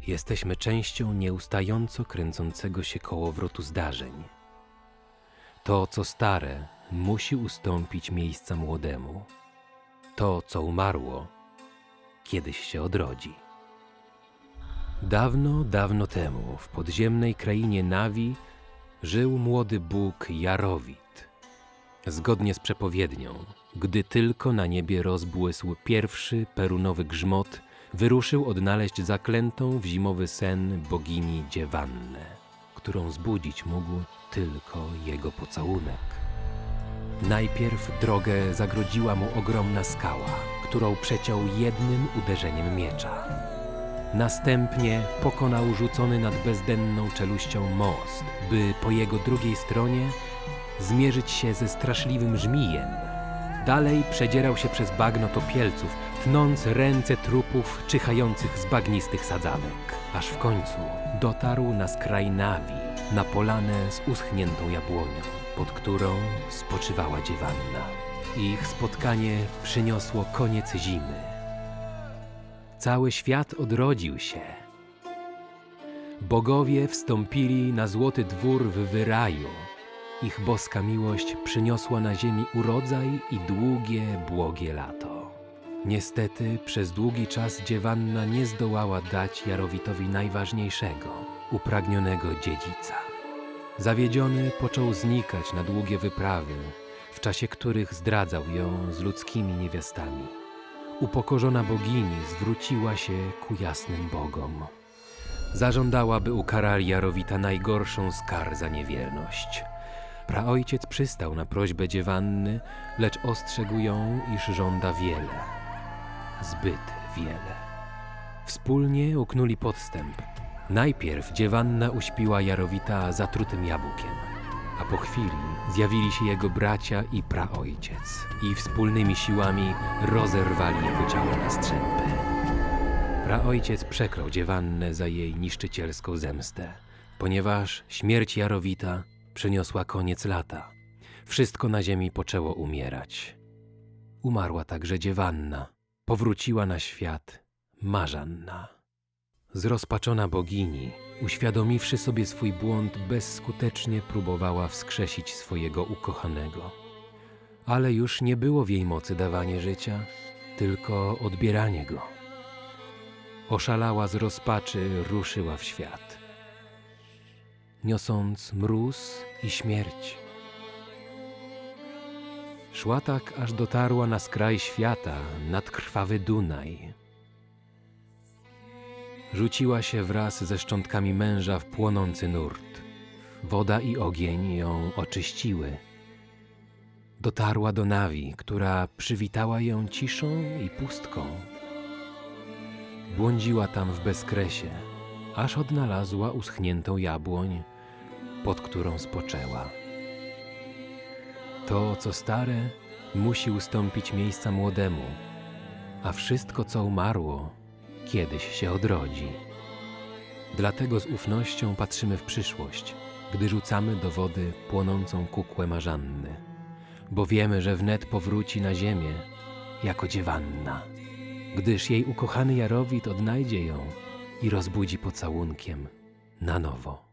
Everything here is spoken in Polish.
Jesteśmy częścią nieustająco kręcącego się kołowrotu zdarzeń. To, co stare, musi ustąpić miejsca młodemu. To, co umarło, kiedyś się odrodzi. Dawno, dawno temu w podziemnej krainie Navi żył młody Bóg Jarowit. Zgodnie z przepowiednią, gdy tylko na niebie rozbłysł pierwszy perunowy grzmot, wyruszył odnaleźć zaklętą w zimowy sen bogini Dziewannę, którą zbudzić mógł tylko jego pocałunek. Najpierw drogę zagrodziła mu ogromna skała, którą przeciął jednym uderzeniem miecza. Następnie pokonał rzucony nad bezdenną czeluścią most, by po jego drugiej stronie zmierzyć się ze straszliwym żmijem. Dalej przedzierał się przez bagno topielców, tnąc ręce trupów czyhających z bagnistych sadzawek, aż w końcu dotarł na skraj Navi, na polanę z uschniętą jabłonią, pod którą spoczywała Dziewanna. Ich spotkanie przyniosło koniec zimy. Cały świat odrodził się. Bogowie wstąpili na złoty dwór w Wyraju. Ich boska miłość przyniosła na ziemi urodzaj i długie, błogie lato. Niestety przez długi czas Dziewanna nie zdołała dać Jarowitowi najważniejszego, upragnionego dziedzica. Zawiedziony począł znikać na długie wyprawy, w czasie których zdradzał ją z ludzkimi niewiastami. Upokorzona bogini zwróciła się ku jasnym bogom. Zażądała, by ukarali Jarowita najgorszą z kar za niewierność. Praojciec przystał na prośbę Dziewanny, lecz ostrzegł ją, iż żąda wiele. Zbyt wiele. Wspólnie uknuli podstęp. Najpierw Dziewanna uśpiła Jarowita zatrutym jabłkiem, a po chwili zjawili się jego bracia i praojciec i wspólnymi siłami rozerwali jego ciało na strzępy. Praojciec przeklął Dziewannę za jej niszczycielską zemstę, ponieważ śmierć Jarowita przyniosła koniec lata. Wszystko na ziemi poczęło umierać. Umarła także Dziewanna. Powróciła na świat Marzanna. Zrozpaczona bogini, uświadomiwszy sobie swój błąd, bezskutecznie próbowała wskrzesić swojego ukochanego. Ale już nie było w jej mocy dawanie życia, tylko odbieranie go. Oszalała z rozpaczy, ruszyła w świat, niosąc mróz i śmierć. Szła tak, aż dotarła na skraj świata, nad krwawy Dunaj. Rzuciła się wraz ze szczątkami męża w płonący nurt. Woda i ogień ją oczyściły. Dotarła do Navi, która przywitała ją ciszą i pustką. Błądziła tam w bezkresie, aż odnalazła uschniętą jabłoń, pod którą spoczęła. To, co stare, musi ustąpić miejsca młodemu, a wszystko, co umarło, kiedyś się odrodzi. Dlatego z ufnością patrzymy w przyszłość, gdy rzucamy do wody płonącą kukłę Marzanny, bo wiemy, że wnet powróci na ziemię jako Dziewanna, gdyż jej ukochany Jarowit odnajdzie ją i rozbudzi pocałunkiem na nowo.